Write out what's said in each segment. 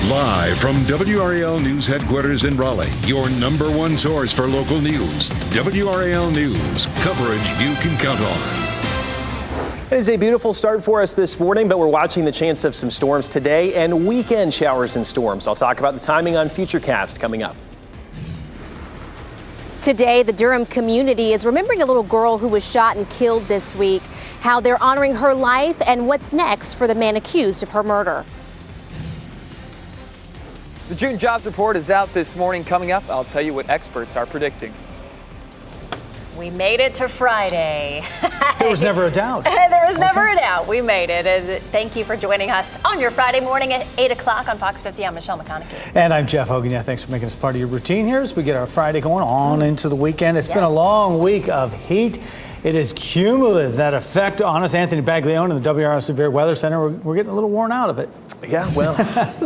Live from WRAL News Headquarters in Raleigh, your number one source for local news. WRAL News, coverage you can count on. It is a beautiful start for us this morning, but we're watching the chance of some storms today and weekend showers and storms. I'll talk about the timing on Futurecast coming up. Today, the Durham community is remembering a little girl who was shot and killed this week, how they're honoring her life and what's next for the man accused of her murder. The June jobs report is out this morning. Coming up, I'll tell you what experts are predicting. We made it to Friday. There was never a doubt. There was never a doubt. We made it. And thank you for joining us on your Friday morning at 8 o'clock on Fox 50. I'm Michelle McConaughey. And I'm Jeff Hogan. Yeah, thanks for making us part of your routine here as we get our Friday going on into the weekend. It's been a long week of heat. It is cumulative, that effect on us. Anthony Baglione in the WRAL Severe Weather Center, we're getting a little worn out of it. Yeah, well,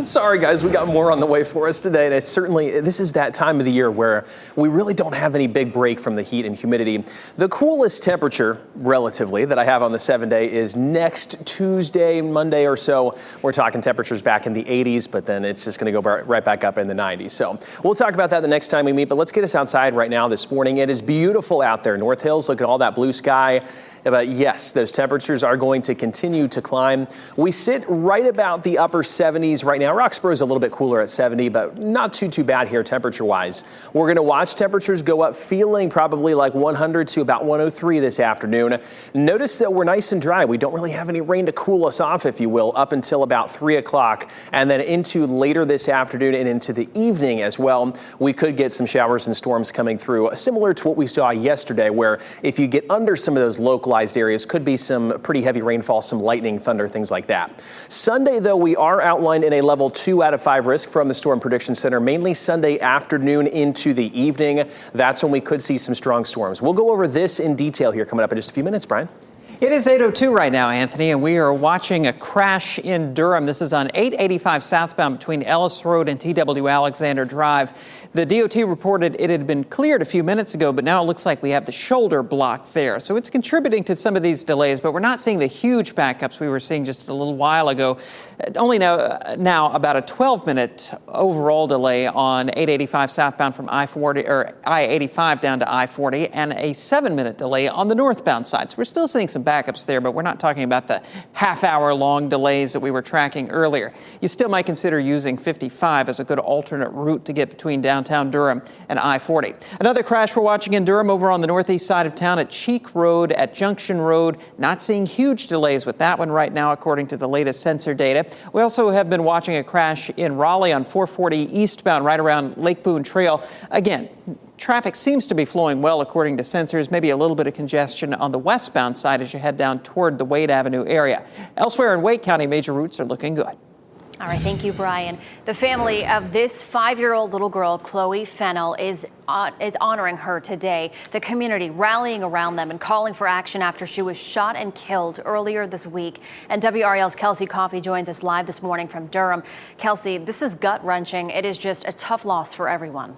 sorry guys, we got more on the way for us today. And it's certainly, this is that time of the year where we really don't have any big break from the heat and humidity. The coolest temperature, relatively, that I have on the 7-day is next Tuesday, Monday or so. We're talking temperatures back in the 80s, but then it's just going to go right back up in the 90s. So we'll talk about that the next time we meet, but let's get us outside right now this morning. It is beautiful out there. North Hills, look at all that blue sky. But yes, those temperatures are going to continue to climb. We sit right about the upper 70s right now. Roxborough is a little bit cooler at 70, but not too bad here temperature-wise. We're going to watch temperatures go up, feeling probably like 100 to about 103 this afternoon. Notice that we're nice and dry. We don't really have any rain to cool us off, if you will, up until about 3 o'clock, and then into later this afternoon and into the evening as well. We could get some showers and storms coming through, similar to what we saw yesterday, where if you get under some of those localized areas, could be some pretty heavy rainfall, some lightning, thunder, things like that. Sunday, though, we are outlined in a level 2 out of 5 risk from the Storm Prediction Center, mainly Sunday afternoon into the evening. That's when we could see some strong storms. We'll go over this in detail here coming up in just a few minutes, Brian. It is 8:02 right now, Anthony, and we are watching a crash in Durham. This is on 885 southbound between Ellis Road and TW Alexander Drive. The DOT reported it had been cleared a few minutes ago, but now it looks like we have the shoulder blocked there. So it's contributing to some of these delays, but we're not seeing the huge backups we were seeing just a little while ago. Only now about a 12-minute overall delay on 885 southbound from I-40 or I-85 down to I-40, and a 7-minute delay on the northbound side. So we're still seeing some backups there, but we're not talking about the half-hour-long delays that we were tracking earlier. You still might consider using 55 as a good alternate route to get between downtown Durham and I-40. Another crash we're watching in Durham over on the northeast side of town at Cheek Road, at Junction Road. Not seeing huge delays with that one right now, according to the latest sensor data. We also have been watching a crash in Raleigh on 440 eastbound, right around Lake Boone Trail. Again, traffic seems to be flowing well according to sensors, maybe a little bit of congestion on the westbound side as you head down toward the Wade Avenue area. Elsewhere in Wake County, major routes are looking good. All right, thank you, Brian. The family of this 5-year-old little girl, Chloe Fennell, is honoring her today. The community rallying around them and calling for action after she was shot and killed earlier this week. And WRAL's Kelsey Coffey joins us live this morning from Durham. Kelsey, this is gut-wrenching. It is just a tough loss for everyone.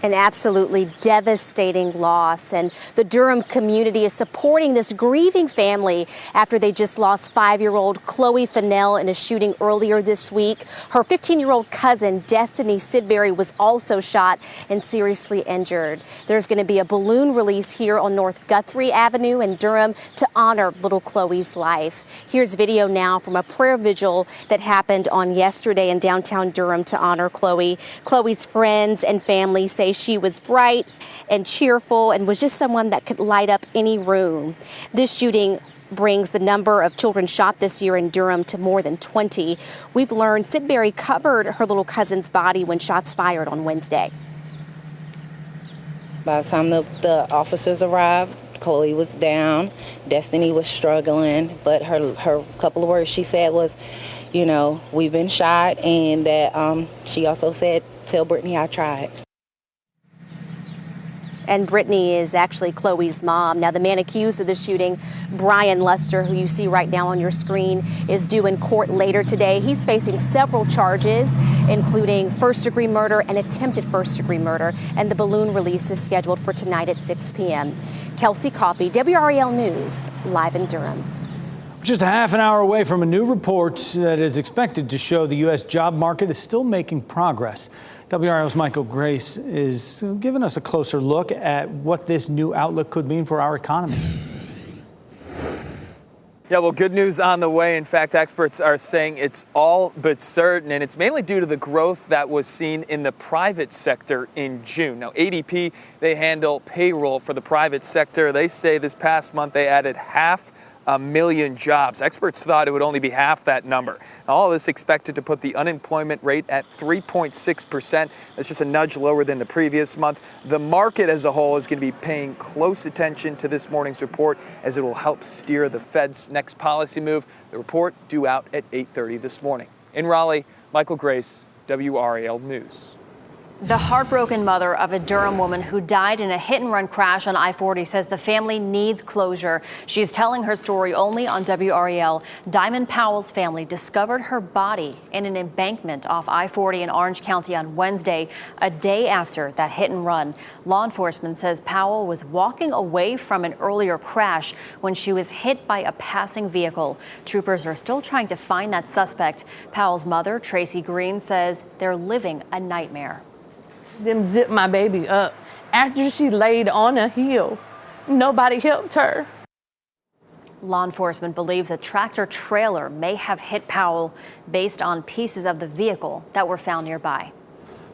An absolutely devastating loss, and the Durham community is supporting this grieving family after they just lost 5-year-old Chloe Fennell in a shooting earlier this week. Her 15-year-old cousin, Destiny Sidbury, was also shot and seriously injured. There's going to be a balloon release here on North Guthrie Avenue in Durham to honor little Chloe's life. Here's video now from a prayer vigil that happened on yesterday in downtown Durham to honor Chloe. Chloe's friends and family say she was bright and cheerful and was just someone that could light up any room. This shooting brings the number of children shot this year in Durham to more than 20. We've learned Sidbury covered her little cousin's body when shots fired on Wednesday. By the time the officers arrived, Chloe was down, Destiny was struggling, but her couple of words she said was, you know, we've been shot, and that she also said, tell Brittany I tried. And Brittany is actually Chloe's mom. Now, the man accused of the shooting, Brian Luster, who you see right now on your screen, is due in court later today. He's facing several charges, including first-degree murder and attempted first-degree murder. And the balloon release is scheduled for tonight at 6 p.m. Kelsey Coffey, WRAL News, live in Durham. Just a half an hour away from a new report that is expected to show the U.S. job market is still making progress. WRAL's Michael Grace is giving us a closer look at what this new outlook could mean for our economy. Yeah, well, good news on the way. In fact, experts are saying it's all but certain, and it's mainly due to the growth that was seen in the private sector in June. Now, ADP, they handle payroll for the private sector. They say this past month they added 500,000 jobs. Experts thought it would only be half that number. Now, all of this expected to put the unemployment rate at 3.6%. That's just a nudge lower than the previous month. The market as a whole is going to be paying close attention to this morning's report as it will help steer the Fed's next policy move. The report due out at 8:30 this morning. In Raleigh, Michael Grace, WRAL News. The heartbroken mother of a Durham woman who died in a hit-and-run crash on I-40 says the family needs closure. She's telling her story only on WRAL. Diamond Powell's family discovered her body in an embankment off I-40 in Orange County on Wednesday, a day after that hit-and-run. Law enforcement says Powell was walking away from an earlier crash when she was hit by a passing vehicle. Troopers are still trying to find that suspect. Powell's mother, Tracy Green, says they're living a nightmare. Them zipped my baby up. After she laid on a hill, nobody helped her. Law enforcement believes a tractor trailer may have hit Powell based on pieces of the vehicle that were found nearby.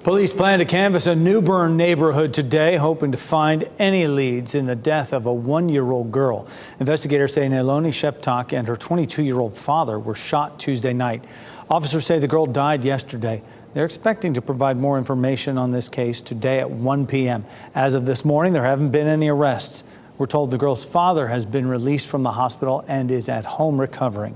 Police plan to canvass a New Bern neighborhood today, hoping to find any leads in the death of a 1-year-old girl. Investigators say Nailoni Sheptak and her 22-year-old father were shot Tuesday night. Officers say the girl died yesterday. They're expecting to provide more information on this case today at 1 p.m. As of this morning, there haven't been any arrests. We're told the girl's father has been released from the hospital and is at home recovering.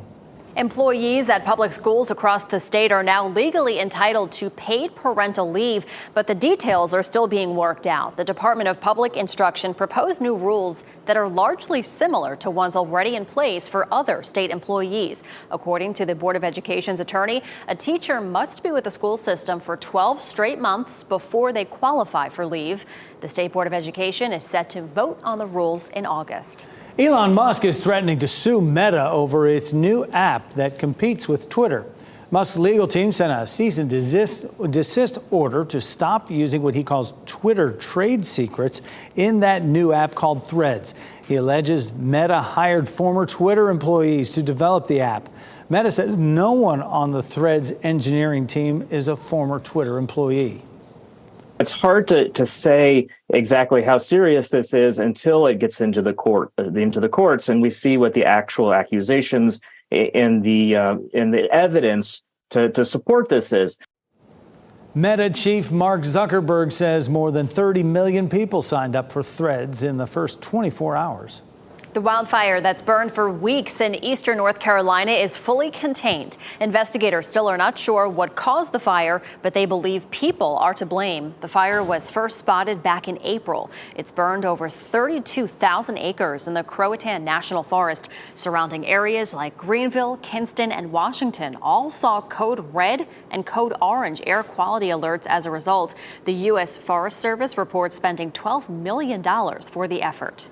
Employees at public schools across the state are now legally entitled to paid parental leave, but the details are still being worked out. The Department of Public Instruction proposed new rules that are largely similar to ones already in place for other state employees. According to the Board of Education's attorney, a teacher must be with the school system for 12 straight months before they qualify for leave. The State Board of Education is set to vote on the rules in August. Elon Musk is threatening to sue Meta over its new app that competes with Twitter. Musk's legal team sent a cease and desist order to stop using what he calls Twitter trade secrets in that new app called Threads. He alleges Meta hired former Twitter employees to develop the app. Meta says no one on the Threads engineering team is a former Twitter employee. It's hard to say exactly how serious this is until it gets into the courts, and we see what the actual accusations and the evidence to support this is. Meta chief Mark Zuckerberg says more than 30 million people signed up for Threads in the first 24 hours. The wildfire that's burned for weeks in eastern North Carolina is fully contained. Investigators still are not sure what caused the fire, but they believe people are to blame. The fire was first spotted back in April. It's burned over 32,000 acres in the Croatan National Forest. Surrounding areas like Greenville, Kinston, and Washington all saw code red and code orange air quality alerts as a result. The U.S. Forest Service reports spending $12 million for the effort.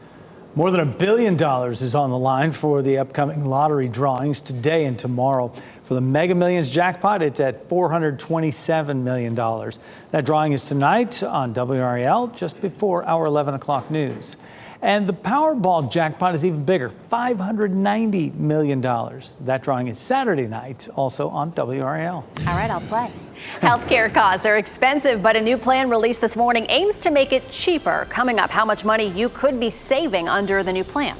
More than $1 billion is on the line for the upcoming lottery drawings today and tomorrow. For the Mega Millions jackpot, it's at $427 million. That drawing is tonight on WRAL just before our 11 o'clock news. And the Powerball jackpot is even bigger, $590 million. That drawing is Saturday night, also on WRAL. All right, I'll play. Healthcare costs are expensive, but a new plan released this morning aims to make it cheaper. Coming up, how much money you could be saving under the new plan.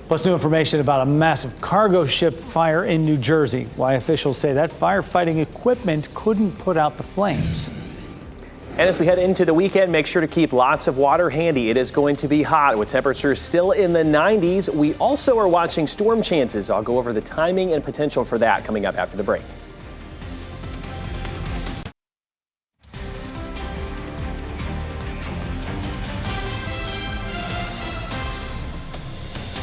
Plus new information about a massive cargo ship fire in New Jersey. Why officials say that firefighting equipment couldn't put out the flames. And as we head into the weekend, make sure to keep lots of water handy. It is going to be hot with temperatures still in the 90s. We also are watching storm chances. I'll go over the timing and potential for that coming up after the break.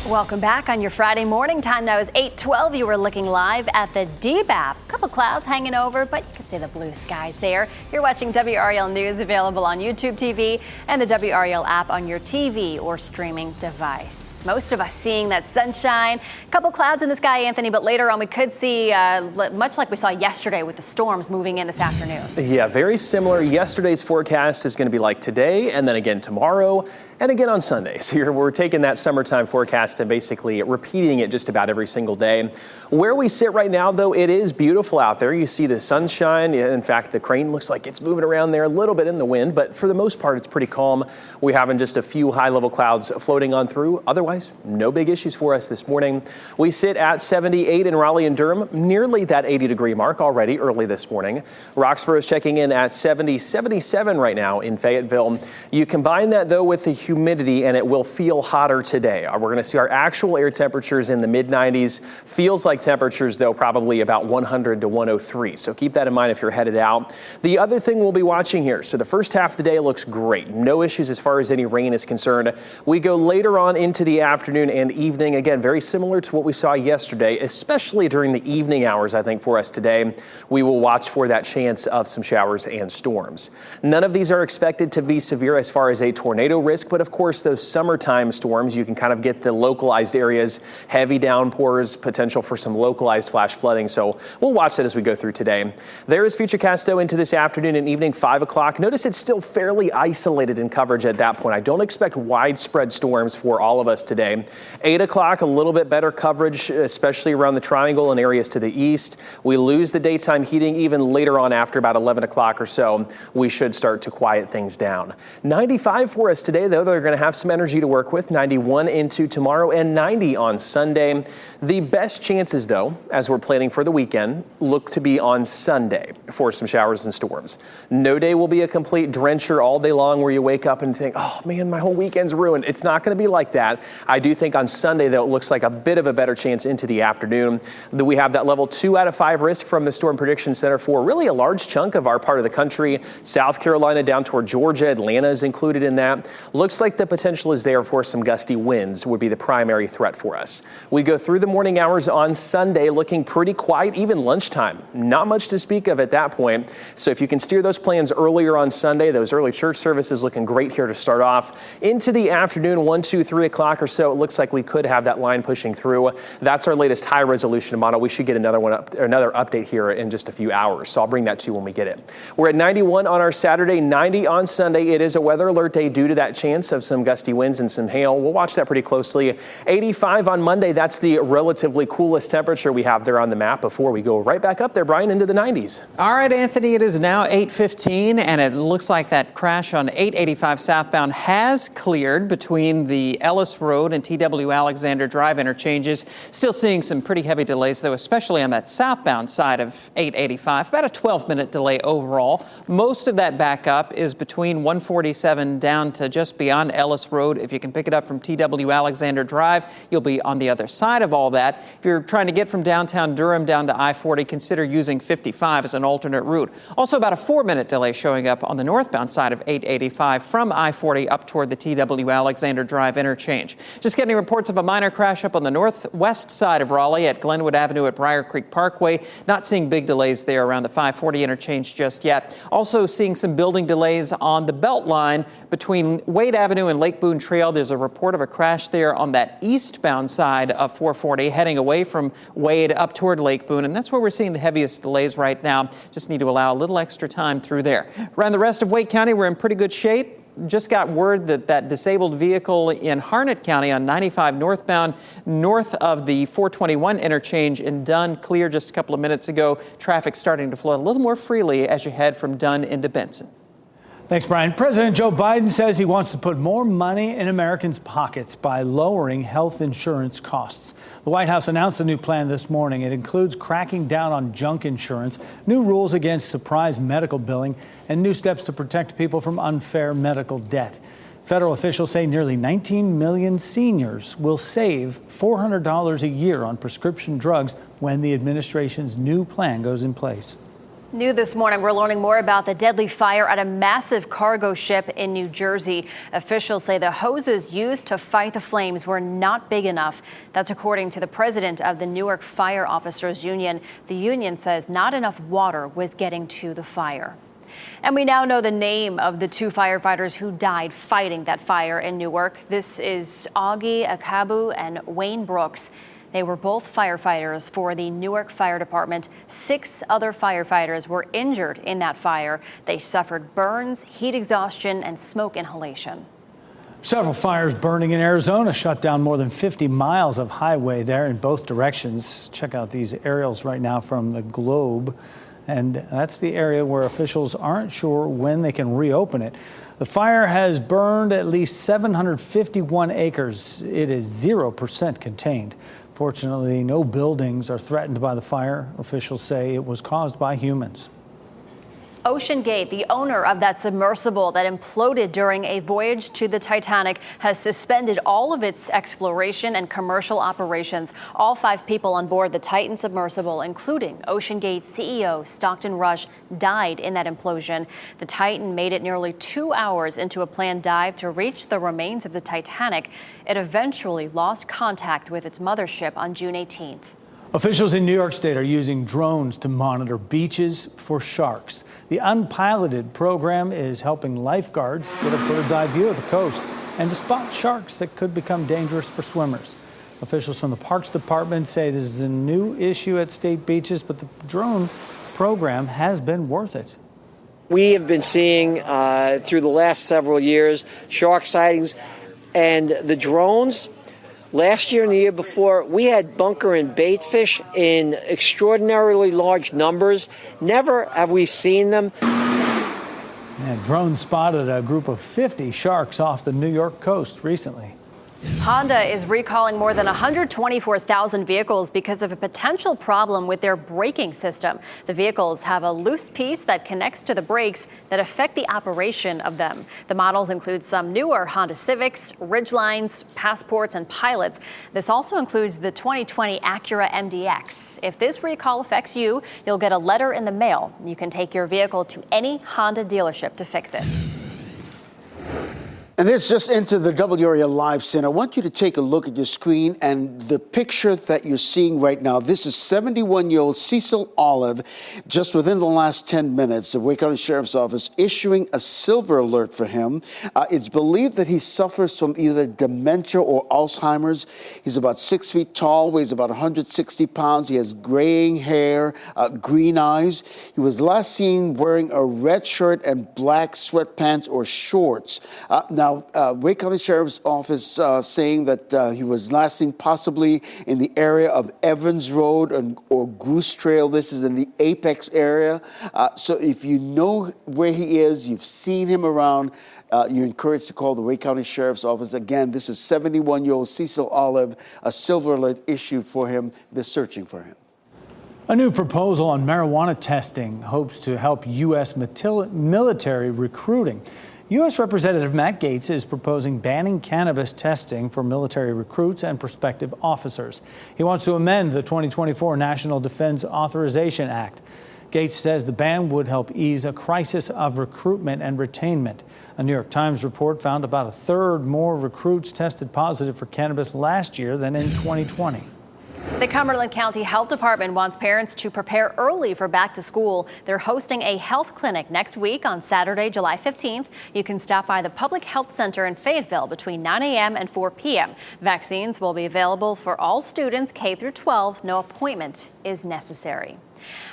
Welcome back on your Friday morning. Time now is 8:12. You were looking live at the DBAP. A couple clouds hanging over, but you can see the blue skies there. You're watching WRAL News, available on YouTube TV and the WRAL app on your TV or streaming device. 90s. Most of us seeing that sunshine. A couple clouds in the sky, Anthony, but later on we could see, much like we saw yesterday with the storms moving in this afternoon. Yeah, very similar. Yesterday's forecast is going to be like today and then again tomorrow. And again on Sunday. So we're taking that summertime forecast and basically repeating it just about every single day. Where we sit right now, though, it is beautiful out there. You see the sunshine. In fact, the crane looks like it's moving around there a little bit in the wind, but for the most part, it's pretty calm. We're having just a few high-level clouds floating on through. Otherwise, no big issues for us this morning. We sit at 78 in Raleigh and Durham, nearly that 80-degree mark already early this morning. Roxborough is checking in at 77 right now in Fayetteville. You combine that, though, with the humidity, and it will feel hotter today. We're going to see our actual air temperatures in the mid-90s. Feels like temperatures, though, probably about 100 to 103. So keep that in mind if you're headed out. The other thing we'll be watching here. So the first half of the day looks great. No issues as far as any rain is concerned. We go later on into the afternoon and evening. Again, very similar to what we saw yesterday, especially during the evening hours, I think, for us today. We will watch for that chance of some showers and storms. None of these are expected to be severe as far as a tornado risk, but of course, those summertime storms, you can kind of get the localized areas, heavy downpours, potential for some localized flash flooding. So we'll watch that as we go through today. There is Futurecast, though, into this afternoon and evening, 5 o'clock. Notice it's still fairly isolated in coverage at that point. I don't expect widespread storms for all of us today. 8 o'clock, a little bit better coverage, especially around the triangle and areas to the east. We lose the daytime heating even later on after about 11 o'clock or so. We should start to quiet things down. 95 for us today, though. They're going to have some energy to work with. 91 into tomorrow and 90 on Sunday. The best chances, though, as we're planning for the weekend, look to be on Sunday for some showers and storms. No day will be a complete drencher all day long where you wake up and think, oh man, my whole weekend's ruined. It's not going to be like that. I do think on Sunday, though, it looks like a bit of a better chance into the afternoon. We have that level 2 out of 5 risk from the Storm Prediction Center for really a large chunk of our part of the country. South Carolina down toward Georgia, Atlanta is included in that. Looks like the potential is there for some gusty winds would be the primary threat for us. We go through the morning hours on Sunday looking pretty quiet, even lunchtime. Not much to speak of at that point. So if you can steer those plans earlier on Sunday, those early church services looking great here to start off. Into the afternoon, 1, 2, 3 o'clock or so, it looks like we could have that line pushing through. That's our latest high resolution model. We should get another update here in just a few hours. So I'll bring that to you when we get it. We're at 91 on our Saturday, 90 on Sunday. It is a weather alert day due to that chance of some gusty winds and some hail. We'll watch that pretty closely. 85 on Monday. That's the relatively coolest temperature we have there on the map before we go right back up there, Brian, into the 90s. All right, Anthony, it is now 8:15, and it looks like that crash on 885 southbound has cleared between the Ellis Road and TW Alexander Drive interchanges. Still seeing some pretty heavy delays, though, especially on that southbound side of 885. About a 12-minute delay overall. Most of that backup is between 147 down to just beyond Ellis Road. If you can pick it up from TW Alexander Drive, you'll be on the other side of all that. If you're trying to get from downtown Durham down to I-40, consider using 55 as an alternate route. Also about a 4-minute delay showing up on the northbound side of 885 from I-40 up toward the TW Alexander Drive interchange. Just getting reports of a minor crash up on the northwest side of Raleigh at Glenwood Avenue at Briar Creek Parkway. Not seeing big delays there around the 540 interchange just yet. Also seeing some building delays on the Belt Line between Wade Avenue and Lake Boone Trail. There's a report of a crash there on that eastbound side of 440 heading away from Wade up toward Lake Boone, and that's where we're seeing the heaviest delays right now. Just need to allow a little extra time through there. Around the rest of Wake County, we're in pretty good shape. Just got word that that disabled vehicle in Harnett County on 95 northbound, north of the 421 interchange in Dunn, cleared just a couple of minutes ago. Traffic starting to flow a little more freely as you head from Dunn into Benson. Thanks, Brian. President Joe Biden says he wants to put more money in Americans' pockets by lowering health insurance costs. The White House announced a new plan this morning. It includes cracking down on junk insurance, new rules against surprise medical billing, and new steps to protect people from unfair medical debt. Federal officials say nearly 19 million seniors will save $400 a year on prescription drugs when the administration's new plan goes in place. New this morning, we're learning more about the deadly fire at a massive cargo ship in New Jersey. Officials say the hoses used to fight the flames were not big enough. That's according to the president of the Newark Fire Officers Union. The union says not enough water was getting to the fire. And we now know the name of the two firefighters who died fighting that fire in Newark. This is Augie Akabu and Wayne Brooks. They were both firefighters for the Newark Fire Department. 6 other firefighters were injured in that fire. They suffered burns, heat exhaustion, and smoke inhalation. Several fires burning in Arizona shut down more than 50 miles of highway there in both directions. Check out these aerials right now from the Globe. And that's the area where officials aren't sure when they can reopen it. The fire has burned at least 751 acres. It is 0% contained. Fortunately, no buildings are threatened by the fire. Officials say it was caused by humans. Ocean Gate, the owner of that submersible that imploded during a voyage to the Titanic, has suspended all of its exploration and commercial operations. All 5 people on board the Titan submersible, including Ocean Gate CEO Stockton Rush, died in that implosion. The Titan made it nearly 2 hours into a planned dive to reach the remains of the Titanic. It eventually lost contact with its mothership on June 18th. Officials in New York State are using drones to monitor beaches for sharks. The unpiloted program is helping lifeguards get a bird's eye view of the coast and to spot sharks that could become dangerous for swimmers. Officials from the Parks Department say this is a new issue at state beaches, but the drone program has been worth it. We have been seeing through the last several years shark sightings, and the drones. Last year and the year before, we had bunker and bait fish in extraordinarily large numbers. Never have we seen them. And drones spotted a group of 50 sharks off the New York coast recently. Honda is recalling more than 124,000 vehicles because of a potential problem with their braking system. The vehicles have a loose piece that connects to the brakes that affect the operation of them. The models include some newer Honda Civics, Ridgelines, Passports, and Pilots. This also includes the 2020 Acura MDX. If this recall affects you, you'll get a letter in the mail. You can take your vehicle to any Honda dealership to fix it. And this just into the WRAL Live Center. I want you to take a look at your screen and the picture that you're seeing right now. This is 71-year-old Cecil Olive. Just within the last 10 minutes, the Wake County Sheriff's Office issuing a silver alert for him. It's believed that he suffers from either dementia or Alzheimer's. He's about 6 feet tall, weighs about 160 pounds. He has graying hair, green eyes. He was last seen wearing a red shirt and black sweatpants or shorts. Now, Wake County Sheriff's Office saying that he was last seen possibly in the area of Evans Road or Goose Trail. This is in the Apex area. So if you know where he is, you've seen him around, you're encouraged to call the Wake County Sheriff's Office. Again, this is 71-year-old Cecil Olive, a silver alert issued for him. They're searching for him. A new proposal on marijuana testing hopes to help U.S. military recruiting. U.S. Representative Matt Gaetz is proposing banning cannabis testing for military recruits and prospective officers. He wants to amend the 2024 National Defense Authorization Act. Gaetz says the ban would help ease a crisis of recruitment and retainment. A New York Times report found about a third more recruits tested positive for cannabis last year than in 2020. The Cumberland County Health Department wants parents to prepare early for back to school. They're hosting a health clinic next week on Saturday, July 15th. You can stop by the Public Health Center in Fayetteville between 9 a.m. and 4 p.m. Vaccines will be available for all students K through 12. No appointment is necessary.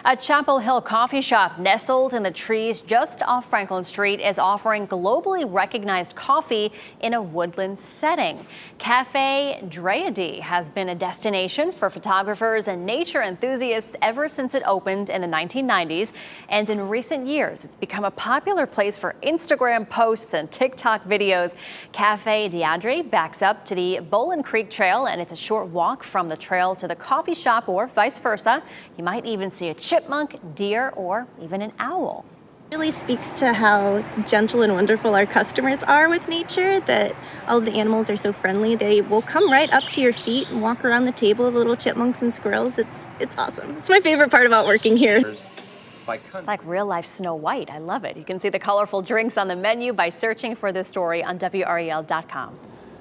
A Chapel Hill coffee shop nestled in the trees just off Franklin Street is offering globally recognized coffee in a woodland setting. Cafe Dryady has been a destination for photographers and nature enthusiasts ever since it opened in the 1990s. And in recent years, it's become a popular place for Instagram posts and TikTok videos. Cafe Dryady backs up to the Bowlin Creek Trail, and it's a short walk from the trail to the coffee shop or vice versa. You might even see a chipmunk, deer, or even an owl. It really speaks to how gentle and wonderful our customers are with nature, that all of the animals are so friendly. They will come right up to your feet and walk around the table, the little chipmunks and squirrels. It's awesome. It's my favorite part about working here. It's like real life Snow White. I love it. You can see the colorful drinks on the menu by searching for this story on WRAL.com.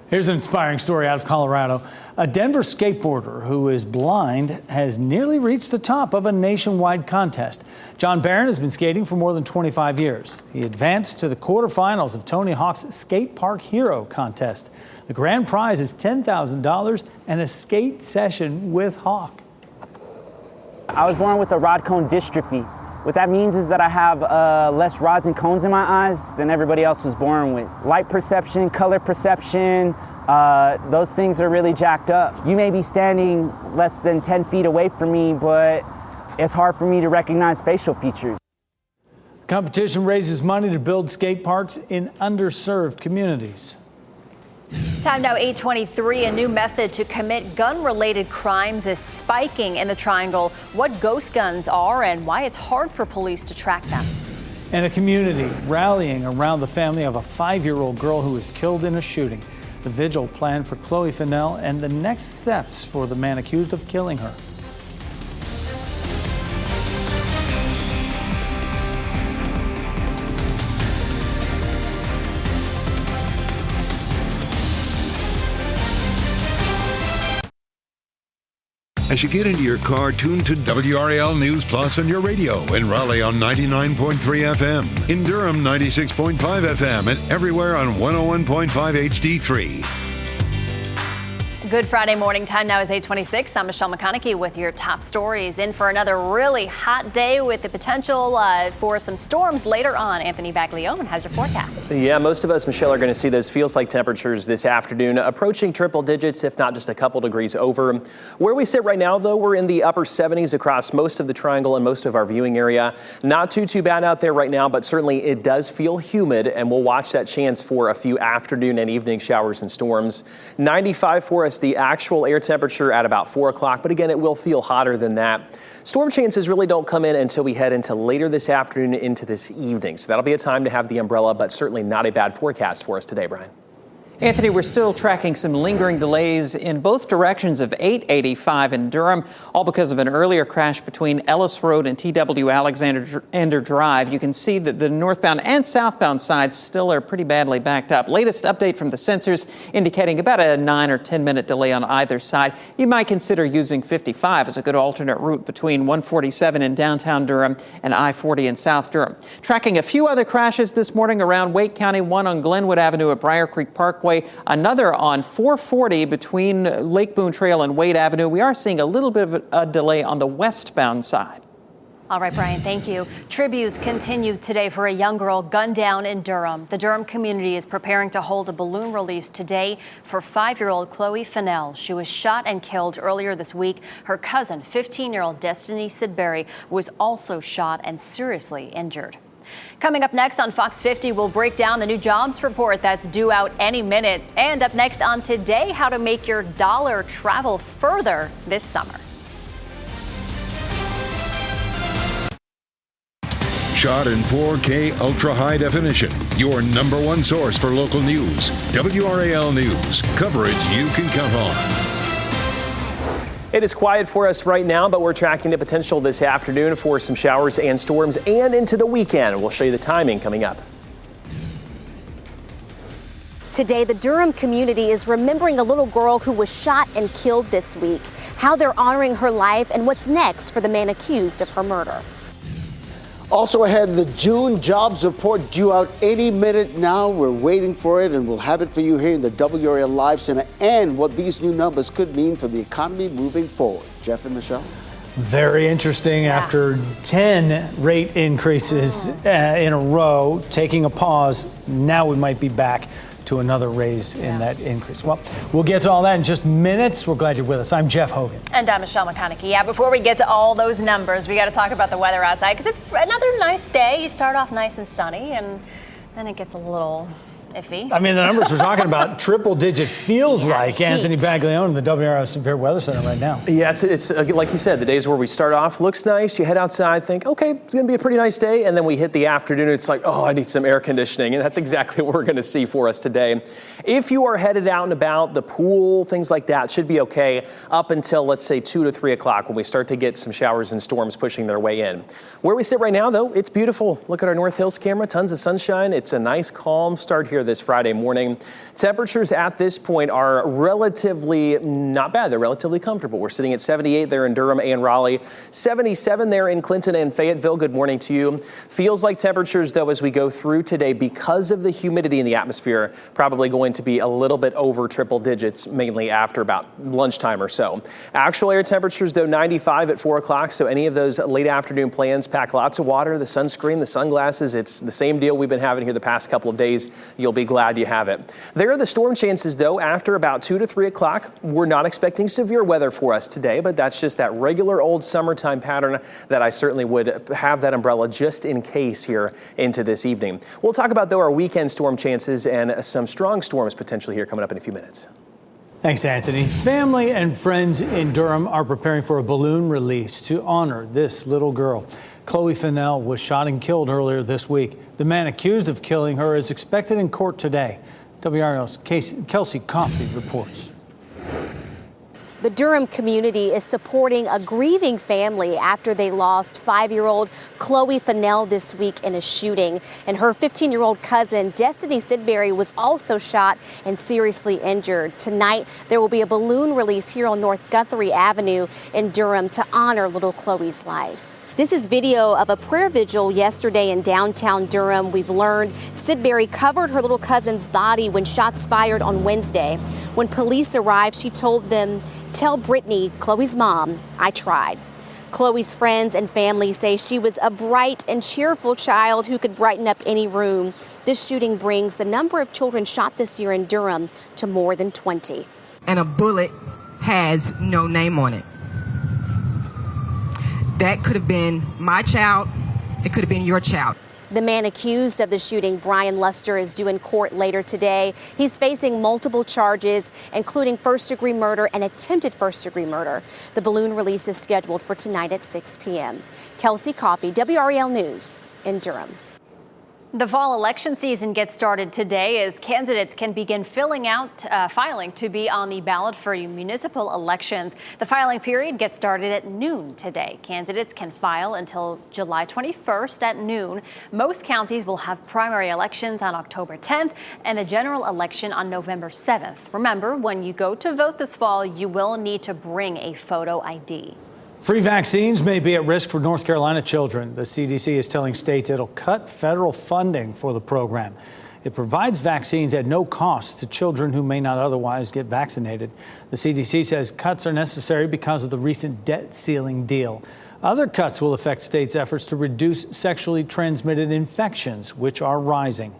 Here's an inspiring story out of Colorado. A Denver skateboarder who is blind has nearly reached the top of a nationwide contest. John Barron has been skating for more than 25 years. He advanced to the quarterfinals of Tony Hawk's Skate Park Hero contest. The grand prize is $10,000 and a skate session with Hawk. I was born with a rod cone dystrophy. What that means is that I have less rods and cones in my eyes than everybody else was born with. Light perception, color perception, those things are really jacked up. You may be standing less than 10 feet away from me, but it's hard for me to recognize facial features. The competition raises money to build skate parks in underserved communities. Time now 8:23. A new method to commit gun-related crimes is spiking in the Triangle. What ghost guns are and why it's hard for police to track them. And a community rallying around the family of a 5-year-old girl who was killed in a shooting. The vigil planned for Chloe Fennell and the next steps for the man accused of killing her. As you get into your car, tune to WRAL News Plus on your radio. In Raleigh on 99.3 FM. In Durham, 96.5 FM. And everywhere on 101.5 HD3. Good Friday morning. Time now is 8:26. I'm Michelle McConaughey with your top stories. In for another really hot day with the potential for some storms later on. Anthony Baglione has your forecast. Yeah, most of us, Michelle, are going to see those feels-like temperatures this afternoon, approaching triple digits, if not just a couple degrees over. Where we sit right now, though, we're in the upper 70s across most of the Triangle and most of our viewing area. Not too bad out there right now, but certainly it does feel humid, and we'll watch that chance for a few afternoon and evening showers and storms. 95 for us. The actual air temperature at about 4 o'clock, but again, it will feel hotter than that. Storm chances really don't come in until we head into later this afternoon into this evening. So that'll be a time to have the umbrella, but certainly not a bad forecast for us today, Brian. Anthony, we're still tracking some lingering delays in both directions of 885 in Durham, all because of an earlier crash between Ellis Road and TW Alexander Drive. You can see that the northbound and southbound sides still are pretty badly backed up. Latest update from the sensors indicating about a 9 or 10 minute delay on either side. You might consider using 55 as a good alternate route between 147 in downtown Durham and I-40 in South Durham. Tracking a few other crashes this morning around Wake County, one on Glenwood Avenue at Briar Creek Parkway. Another on 440 between Lake Boone Trail and Wade Avenue. We are seeing a little bit of a delay on the westbound side. All right, Brian, thank you. Tributes continue today for a young girl gunned down in Durham. The Durham community is preparing to hold a balloon release today for 5-year-old Chloe Fennell. She was shot and killed earlier this week. Her cousin, 15-year-old Destiny Sidbury, was also shot and seriously injured. Coming up next on Fox 50, we'll break down the new jobs report that's due out any minute. And up next on Today, how to make your dollar travel further this summer. Shot in 4K ultra high definition. Your number one source for local news. WRAL News. Coverage you can count on. It is quiet for us right now, but we're tracking the potential this afternoon for some showers and storms and into the weekend. We'll show you the timing coming up. Today, the Durham community is remembering a little girl who was shot and killed this week, how they're honoring her life and what's next for the man accused of her murder. Also ahead, the June jobs report due out any minute now. We're waiting for it, and we'll have it for you here in the WRAL Live Center and what these new numbers could mean for the economy moving forward. Jeff and Michelle? Very interesting. Yeah. After 10 rate increases in a row, taking a pause, now we might be back to another raise in that increase. Well, we'll get to all that in just minutes. We're glad you're with us. I'm Jeff Hogan. And I'm Michelle McConaughey. Yeah, before we get to all those numbers, we got to talk about the weather outside because it's another nice day. You start off nice and sunny, and then it gets a little iffy. I mean, the numbers we're talking about, triple digit feels like heat. Anthony Baglione in the WRAL Severe Weather Center right now. Yeah, it's like you said, the days where we start off, looks nice, you head outside, think, okay, it's going to be a pretty nice day, and then we hit the afternoon, it's like, oh, I need some air conditioning, and that's exactly what we're going to see for us today. If you are headed out and about, the pool, things like that should be okay up until, let's say, 2 to 3 o'clock when we start to get some showers and storms pushing their way in. Where we sit right now, though, it's beautiful. Look at our North Hills camera, tons of sunshine. It's a nice, calm start here this Friday morning. Temperatures at this point are relatively not bad. They're relatively comfortable. We're sitting at 78 there in Durham and Raleigh, 77 there in Clinton and Fayetteville. Good morning to you. Feels like temperatures, though, as we go through today, because of the humidity in the atmosphere, probably going to be a little bit over triple digits, mainly after about lunchtime or so. Actual air temperatures, though, 95 at 4 o'clock. So any of those late afternoon plans, pack lots of water, the sunscreen, the sunglasses. It's the same deal we've been having here the past couple of days. You'll be glad you have it. There are the storm chances, though, after about 2 to 3 o'clock. We're not expecting severe weather for us today, but that's just that regular old summertime pattern that I certainly would have that umbrella just in case here into this evening. We'll talk about, though, our weekend storm chances and some strong storms potentially here coming up in a few minutes. Thanks, Anthony. Family and friends in Durham are preparing for a balloon release to honor this little girl. Chloe Fennell was shot and killed earlier this week. The man accused of killing her is expected in court today. WRAL's Kelsey Coffey reports. The Durham community is supporting a grieving family after they lost 5-year-old Chloe Fennell this week in a shooting. And her 15-year-old cousin, Destiny Sidbury, was also shot and seriously injured. Tonight, there will be a balloon release here on North Guthrie Avenue in Durham to honor little Chloe's life. This is video of a prayer vigil yesterday in downtown Durham. We've learned Sidbury covered her little cousin's body when shots fired on Wednesday. When police arrived, she told them, "Tell Brittany, Chloe's mom, I tried." Chloe's friends and family say she was a bright and cheerful child who could brighten up any room. This shooting brings the number of children shot this year in Durham to more than 20. And a bullet has no name on it. That could have been my child. It could have been your child. The man accused of the shooting, Brian Luster, is due in court later today. He's facing multiple charges, including first-degree murder and attempted first-degree murder. The balloon release is scheduled for tonight at 6 p.m. Kelsey Coffey, WRAL News in Durham. The fall election season gets started today as candidates can begin filing to be on the ballot for municipal elections. The filing period gets started at noon today. Candidates can file until July 21st at noon. Most counties will have primary elections on October 10th and the general election on November 7th. Remember, when you go to vote this fall, you will need to bring a photo ID. Free vaccines may be at risk for North Carolina children. The CDC is telling states it'll cut federal funding for the program. It provides vaccines at no cost to children who may not otherwise get vaccinated. The CDC says cuts are necessary because of the recent debt ceiling deal. Other cuts will affect states' efforts to reduce sexually transmitted infections, which are rising.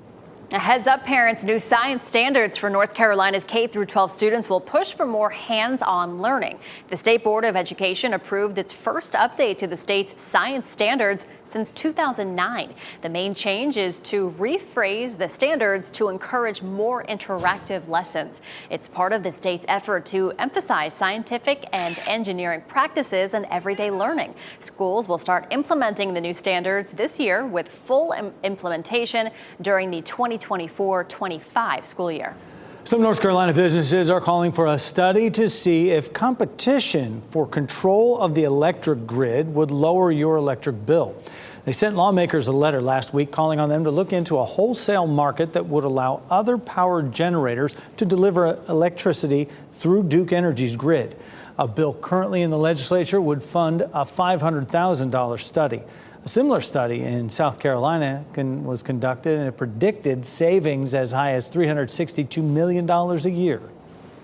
A heads up, parents, new science standards for North Carolina's K-12 students will push for more hands-on learning. The State Board of Education approved its first update to the state's science standards since 2009. The main change is to rephrase the standards to encourage more interactive lessons. It's part of the state's effort to emphasize scientific and engineering practices in everyday learning. Schools will start implementing the new standards this year with full implementation during the 2024-25 school year. Some North Carolina businesses are calling for a study to see if competition for control of the electric grid would lower your electric bill. They sent lawmakers a letter last week calling on them to look into a wholesale market that would allow other power generators to deliver electricity through Duke Energy's grid. A bill currently in the legislature would fund a $500,000 study. A similar study in South Carolina was conducted, and it predicted savings as high as $362 million a year.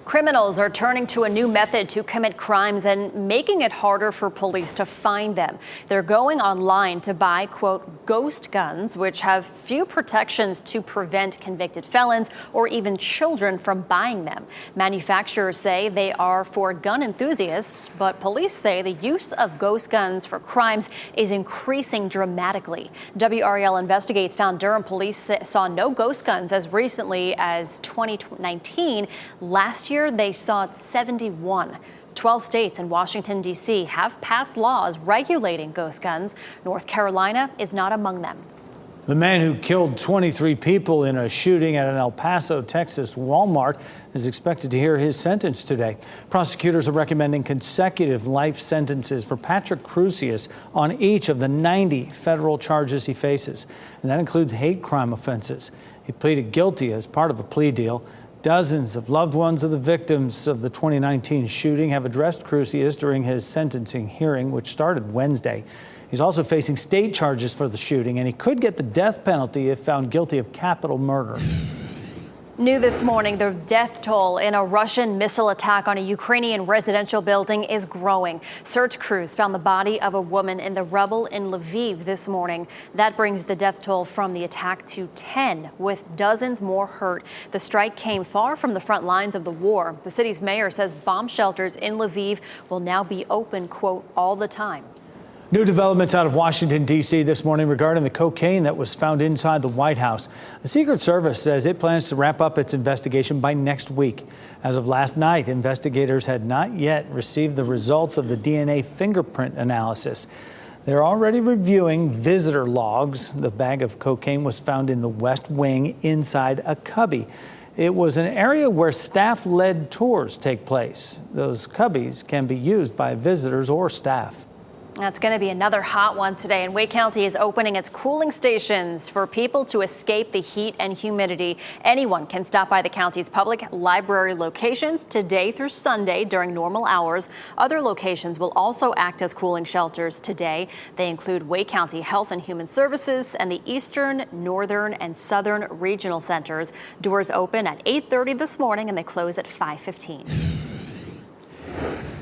Criminals are turning to a new method to commit crimes and making it harder for police to find them. They're going online to buy, quote, ghost guns, which have few protections to prevent convicted felons or even children from buying them. Manufacturers say they are for gun enthusiasts, but police say the use of ghost guns for crimes is increasing dramatically. WRAL Investigates found Durham police saw no ghost guns as recently as 2019. Last year, they saw 71. 12 states and Washington, D.C. have passed laws regulating ghost guns. North Carolina is not among them. The man who killed 23 people in a shooting at an El Paso, Texas Walmart is expected to hear his sentence today. Prosecutors are recommending consecutive life sentences for Patrick Crusius on each of the 90 federal charges he faces, and that includes hate crime offenses. He pleaded guilty as part of a plea deal. Dozens of loved ones of the victims of the 2019 shooting have addressed Crusius during his sentencing hearing, which started Wednesday. He's also facing state charges for the shooting, and he could get the death penalty if found guilty of capital murder. New this morning, the death toll in a Russian missile attack on a Ukrainian residential building is growing. Search crews found the body of a woman in the rubble in Lviv this morning. That brings the death toll from the attack to 10, with dozens more hurt. The strike came far from the front lines of the war. The city's mayor says bomb shelters in Lviv will now be open, quote, all the time. New developments out of Washington, D.C. this morning regarding the cocaine that was found inside the White House. The Secret Service says it plans to wrap up its investigation by next week. As of last night, investigators had not yet received the results of the DNA fingerprint analysis. They're already reviewing visitor logs. The bag of cocaine was found in the West Wing inside a cubby. It was an area where staff-led tours take place. Those cubbies can be used by visitors or staff. That's going to be another hot one today, and Wake County is opening its cooling stations for people to escape the heat and humidity. Anyone can stop by the county's public library locations today through Sunday during normal hours. Other locations will also act as cooling shelters today. They include Wake County Health and Human Services and the Eastern, Northern, and Southern Regional Centers. Doors open at 8:30 this morning and they close at 5:15.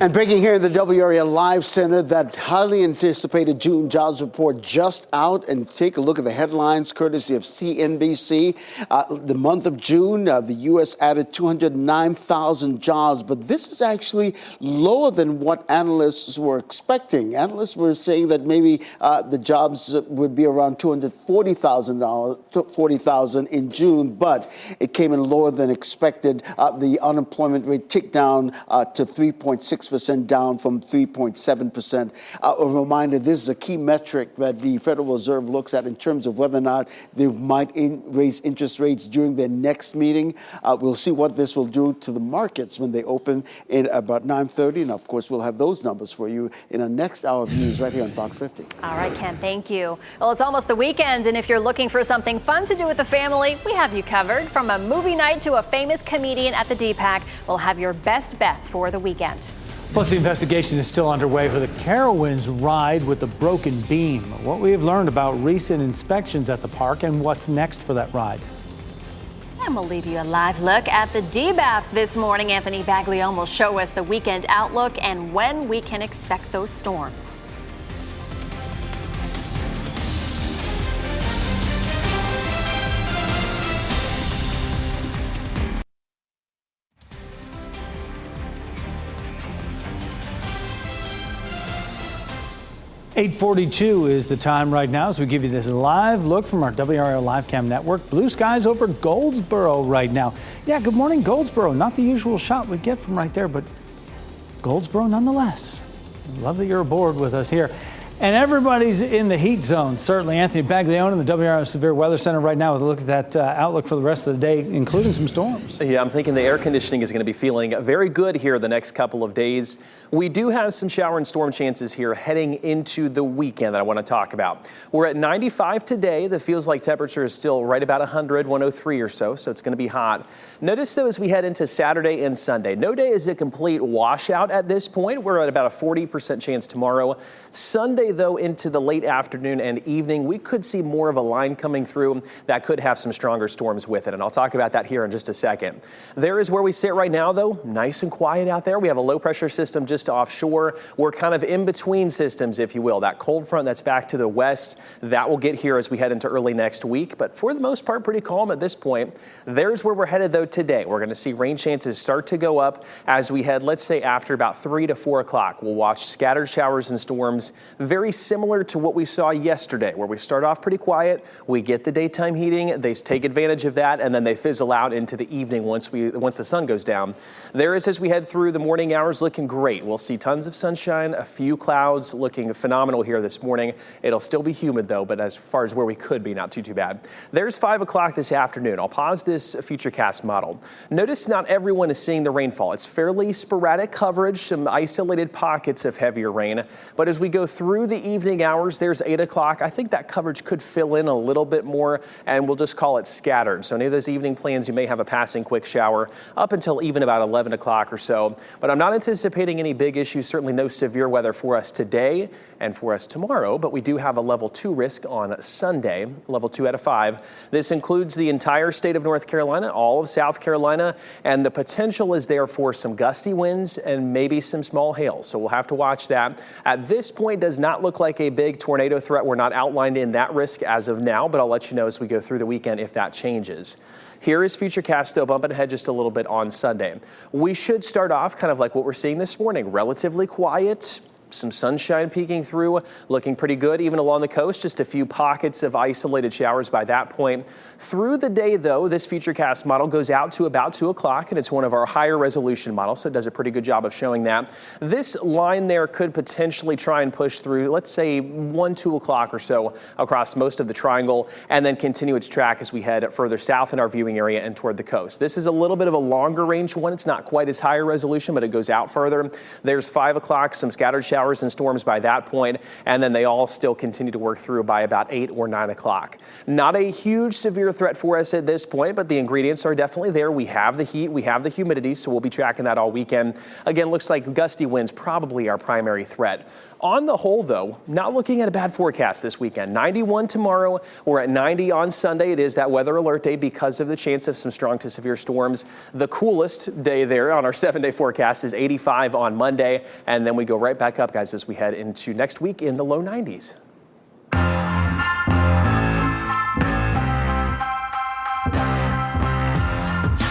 And breaking here in the WRAL Live Center, that highly anticipated June jobs report just out. And take a look at the headlines, courtesy of CNBC. The month of June, the U.S. added 209,000 jobs. But this is actually lower than what analysts were expecting. Analysts were saying that maybe the jobs would be around 240,000 in June. But it came in lower than expected. The unemployment rate ticked down to 3.6%, down from 3.7%. A reminder, this is a key metric that the Federal Reserve looks at in terms of whether or not they might raise interest rates during their next meeting. We'll see what this will do to the markets when they open in about 9:30. And of course, we'll have those numbers for you in our next hour of news right here on Fox 50. All right, Ken, thank you. Well, it's almost the weekend, and if you're looking for something fun to do with the family, we have you covered. From a movie night to a famous comedian at the DPAC, we'll have your best bets for the weekend. Plus, the investigation is still underway for the Carowinds ride with the broken beam. What we have learned about recent inspections at the park and what's next for that ride. And we'll leave you a live look at the DBAP this morning. Anthony Baglione will show us the weekend outlook and when we can expect those storms. 8:42 is the time right now as we give you this live look from our WRAL Live Cam network. Blue skies over Goldsboro right now. Yeah, good morning, Goldsboro. Not the usual shot we get from right there, but Goldsboro nonetheless. Love that you're aboard with us here. And everybody's in the heat zone, certainly. Anthony Baglione in the WRAL Severe Weather Center right now with a look at that outlook for the rest of the day, including some storms. Yeah, I'm thinking the air conditioning is going to be feeling very good here the next couple of days. We do have some shower and storm chances here heading into the weekend that I want to talk about. We're at 95 today. The feels like temperature is still right about 100, 103 or so it's going to be hot. Notice, though, as we head into Saturday and Sunday, no day is a complete washout at this point. We're at about a 40% chance tomorrow. Sunday, though, into the late afternoon and evening, we could see more of a line coming through that could have some stronger storms with it, and I'll talk about that here in just a second. There is where we sit right now, though, nice and quiet out there. We have a low pressure system just offshore. We're kind of in between systems, if you will. That cold front that's back to the west, that will get here as we head into early next week, but for the most part, pretty calm at this point. There's where we're headed, though, today. We're going to see rain chances start to go up as we head, let's say, after about 3 to 4 o'clock. We'll watch scattered showers and storms, very similar to what we saw yesterday, where we start off pretty quiet, we get the daytime heating, they take advantage of that, and then they fizzle out into the evening once the sun goes down. There is, as we head through the morning hours, looking great. We'll see tons of sunshine, a few clouds, looking phenomenal here this morning. It'll still be humid, though, but as far as where we could be, not too bad. There's 5 o'clock this afternoon. I'll pause this Futurecast model. Notice not everyone is seeing the rainfall. It's fairly sporadic coverage, some isolated pockets of heavier rain, but as we go through the evening hours, there's 8 o'clock. I think that coverage could fill in a little bit more, and we'll just call it scattered. So any of those evening plans, you may have a passing quick shower up until even about 11 o'clock or so. But I'm not anticipating any big issues, certainly no severe weather for us today and for us tomorrow. But we do have a level 2 risk on Sunday, level 2 out of 5. This includes the entire state of North Carolina, all of South Carolina, and the potential is there for some gusty winds and maybe some small hail. So we'll have to watch that. At this point, does not look like a big tornado threat. We're not outlined in that risk as of now, but I'll let you know as we go through the weekend if that changes. Here is Futurecast, though, bumping ahead just a little bit on Sunday. We should start off kind of like what we're seeing this morning, relatively quiet. Some sunshine peeking through, looking pretty good, even along the coast. Just a few pockets of isolated showers by that point. Through the day, though, this Futurecast model goes out to about 2 o'clock, and it's one of our higher resolution models, so it does a pretty good job of showing that. This line there could potentially try and push through, let's say, 1, 2 o'clock or so across most of the triangle, and then continue its track as we head further south in our viewing area and toward the coast. This is a little bit of a longer range one. It's not quite as higher resolution, but it goes out further. There's 5 o'clock, some scattered showers and storms by that point, and then they all still continue to work through by about 8 or 9 o'clock. Not a huge severe threat for us at this point, but the ingredients are definitely there. We have the heat, we have the humidity, so we'll be tracking that all weekend. Again, looks like gusty winds probably our primary threat. On the whole, though, not looking at a bad forecast this weekend. 91 tomorrow. We're at 90 on Sunday. It is that weather alert day because of the chance of some strong to severe storms. The coolest day there on our 7-day forecast is 85 on Monday. And then we go right back up, guys, as we head into next week in the low 90s.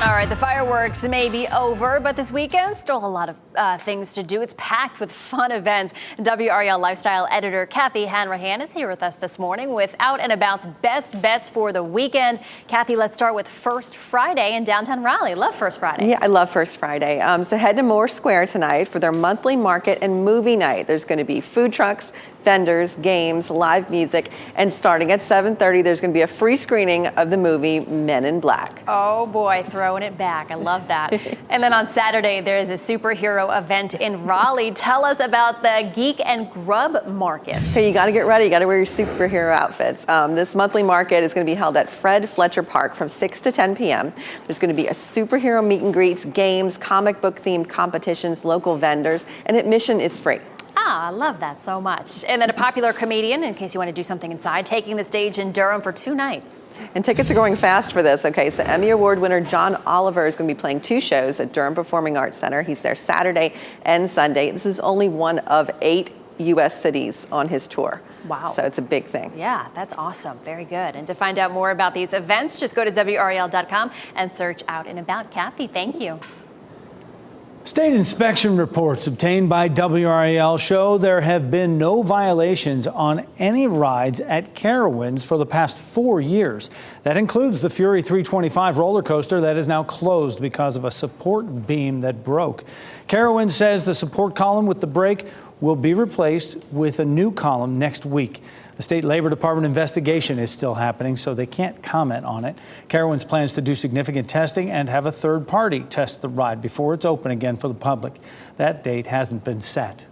All right, the fireworks may be over, but this weekend, still a lot of things to do. It's packed with fun events. WRAL lifestyle editor Kathy Hanrahan is here with us this morning with Out and About's best bets for the weekend. Kathy, let's start with First Friday in downtown Raleigh. Love First Friday. Yeah, I love First Friday. So head to Moore Square tonight for their monthly market and movie night. There's going to be food trucks, vendors, games, live music, and starting at 7:30, there's going to be a free screening of the movie Men in Black. Oh boy, throwing it back. I love that. And then on Saturday, there is a superhero event in Raleigh. Tell us about the Geek and Grub Market. So you got to get ready. You got to wear your superhero outfits. This monthly market is going to be held at Fred Fletcher Park from 6 to 10 p.m. There's going to be a superhero meet and greets, games, comic book themed competitions, local vendors, and admission is free. I love that so much. And then a popular comedian, in case you want to do something inside, taking the stage in Durham for 2 nights. And tickets are going fast for this. Okay, so Emmy Award winner John Oliver is going to be playing 2 shows at Durham Performing Arts Center. He's there Saturday and Sunday. This is only one of 8 U.S. cities on his tour. Wow. So it's a big thing. Yeah, that's awesome. Very good. And to find out more about these events, just go to WRAL.com and search Out and About. Kathy, thank you. State inspection reports obtained by WRAL show there have been no violations on any rides at Carowinds for the past 4 years. That includes the Fury 325 roller coaster that is now closed because of a support beam that broke. Carowinds says the support column with the break will be replaced with a new column next week. The State Labor Department investigation is still happening, so they can't comment on it. Carowinds plans to do significant testing and have a third party test the ride before it's open again for the public. That date hasn't been set.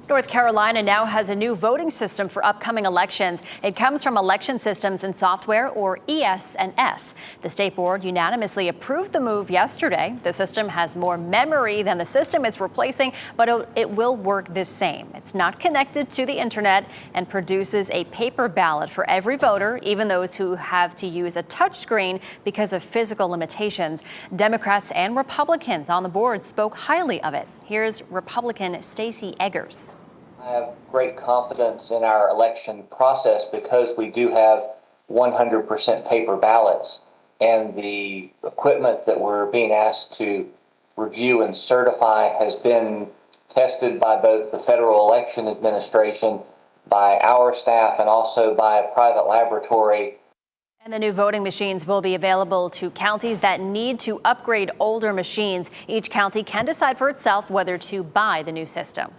North Carolina now has a new voting system for upcoming elections. It comes from Election Systems and Software, or ES&S. The state board unanimously approved the move yesterday. The system has more memory than the system it's replacing, but it will work the same. It's not connected to the internet and produces a paper ballot for every voter, even those who have to use a touchscreen because of physical limitations. Democrats and Republicans on the board spoke highly of it. Here's Republican Stacey Eggers. I have great confidence in our election process because we do have 100% paper ballots, and the equipment that we're being asked to review and certify has been tested by both the Federal Election Administration, by our staff, and also by a private laboratory. And the new voting machines will be available to counties that need to upgrade older machines. Each county can decide for itself whether to buy the new system.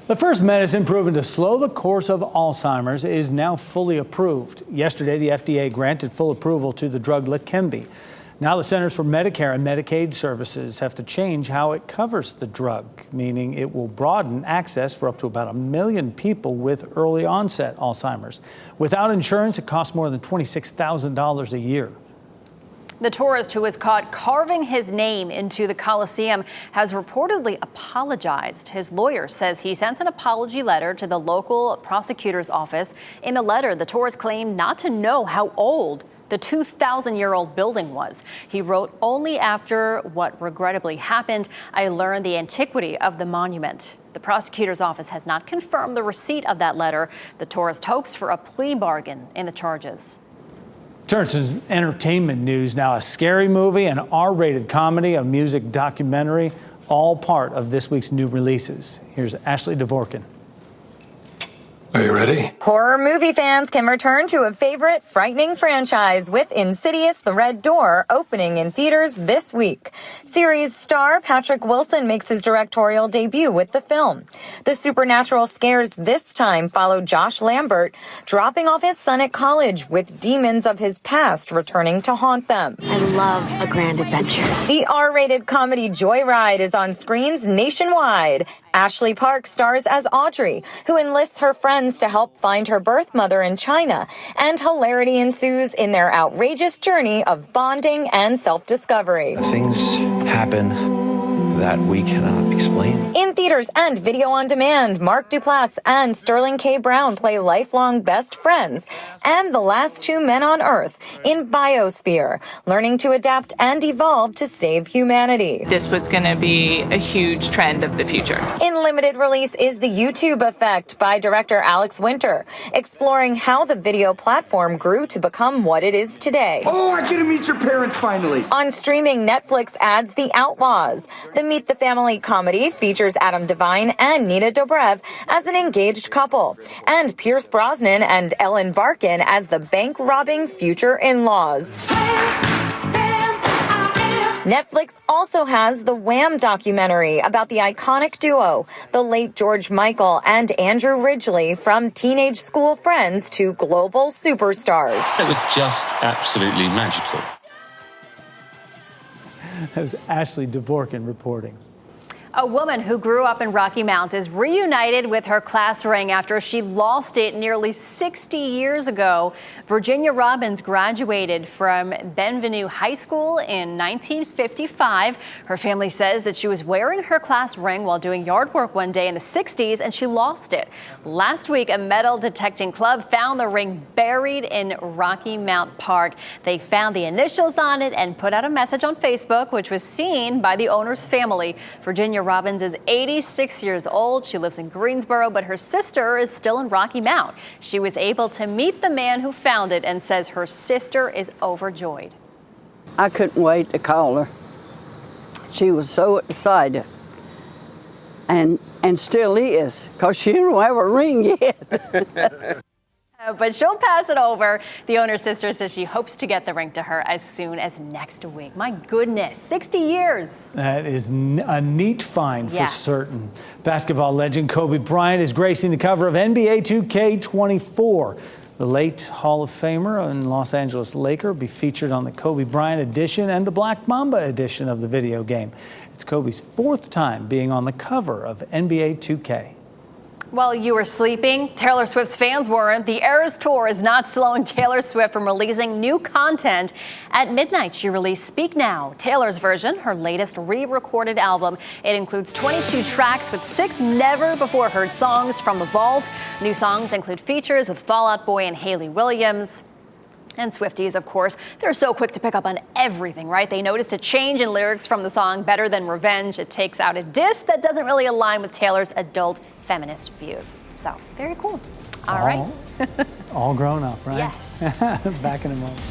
The first medicine proven to slow the course of Alzheimer's is now fully approved. Yesterday, the FDA granted full approval to the drug Leqembi. Now the Centers for Medicare and Medicaid Services have to change how it covers the drug, meaning it will broaden access for up to about 1 million people with early onset Alzheimer's. Without insurance, it costs more than $26,000 a year. The tourist who was caught carving his name into the Coliseum has reportedly apologized. His lawyer says he sent an apology letter to the local prosecutor's office. In the letter, the tourist claimed not to know how old the 2,000-year-old building was. He wrote, "Only after what regrettably happened, I learned the antiquity of the monument." The prosecutor's office has not confirmed the receipt of that letter. The tourist hopes for a plea bargain in the charges. Turn to entertainment news now. A scary movie, an R-rated comedy, a music documentary, all part of this week's new releases. Here's Ashley Dvorkin. Are you ready? Horror movie fans can return to a favorite frightening franchise with Insidious: The Red Door opening in theaters this week. Series star Patrick Wilson makes his directorial debut with the film. The supernatural scares this time follow Josh Lambert dropping off his son at college with demons of his past returning to haunt them. I love a grand adventure. The R-rated comedy Joyride is on screens nationwide. Ashley Park stars as Audrey, who enlists her friends to help find her birth mother in China, and hilarity ensues in their outrageous journey of bonding and self-discovery. Things happen that we cannot explain. In theaters and video on demand, Mark Duplass and Sterling K. Brown play lifelong best friends and the last two men on Earth in Biosphere, learning to adapt and evolve to save humanity. This was going to be a huge trend of the future. In limited release is The YouTube Effect by director Alex Winter, exploring how the video platform grew to become what it is today. Oh, I get to meet your parents finally. On streaming, Netflix adds The Outlaws. The Meet the Family comedy features Adam Devine and Nina Dobrev as an engaged couple, and Pierce Brosnan and Ellen Barkin as the bank-robbing future in-laws. Netflix also has the Wham documentary about the iconic duo, the late George Michael and Andrew Ridgeley, from teenage school friends to global superstars. It was just absolutely magical. That was Ashley Dvorkin reporting. A woman who grew up in Rocky Mount is reunited with her class ring after she lost it nearly 60 years ago. Virginia Robbins graduated from Benvenue High School in 1955. Her family says that she was wearing her class ring while doing yard work one day in the 60s and she lost it. Last week, a metal detecting club found the ring buried in Rocky Mount Park. They found the initials on it and put out a message on Facebook, which was seen by the owner's family. Virginia Robbins is 86 years old. She lives in Greensboro, but her sister is still in Rocky Mount. She was able to meet the man who found it and says her sister is overjoyed. I couldn't wait to call her. She was so excited, and still is, because she didn't have a ring yet. But she'll pass it over. The owner's sister says she hopes to get the ring to her as soon as next week. My goodness, 60 years. That is a neat find for Yes. certain. Basketball legend Kobe Bryant is gracing the cover of NBA 2K24. The late Hall of Famer and Los Angeles Laker will be featured on the Kobe Bryant edition and the Black Mamba edition of the video game. It's Kobe's fourth time being on the cover of NBA 2K. While you were sleeping, Taylor Swift's fans weren't. The Eras Tour is not slowing Taylor Swift from releasing new content. At midnight, she released Speak Now, Taylor's version, her latest re-recorded album. It includes 22 tracks with 6 never-before-heard songs from the vault. New songs include features with Fall Out Boy and Hayley Williams. And Swifties, of course, they're so quick to pick up on everything, right? They noticed a change in lyrics from the song Better Than Revenge. It takes out a diss that doesn't really align with Taylor's adult feminist views. So, very cool. All right. All grown up, right? Yes. Back in a moment.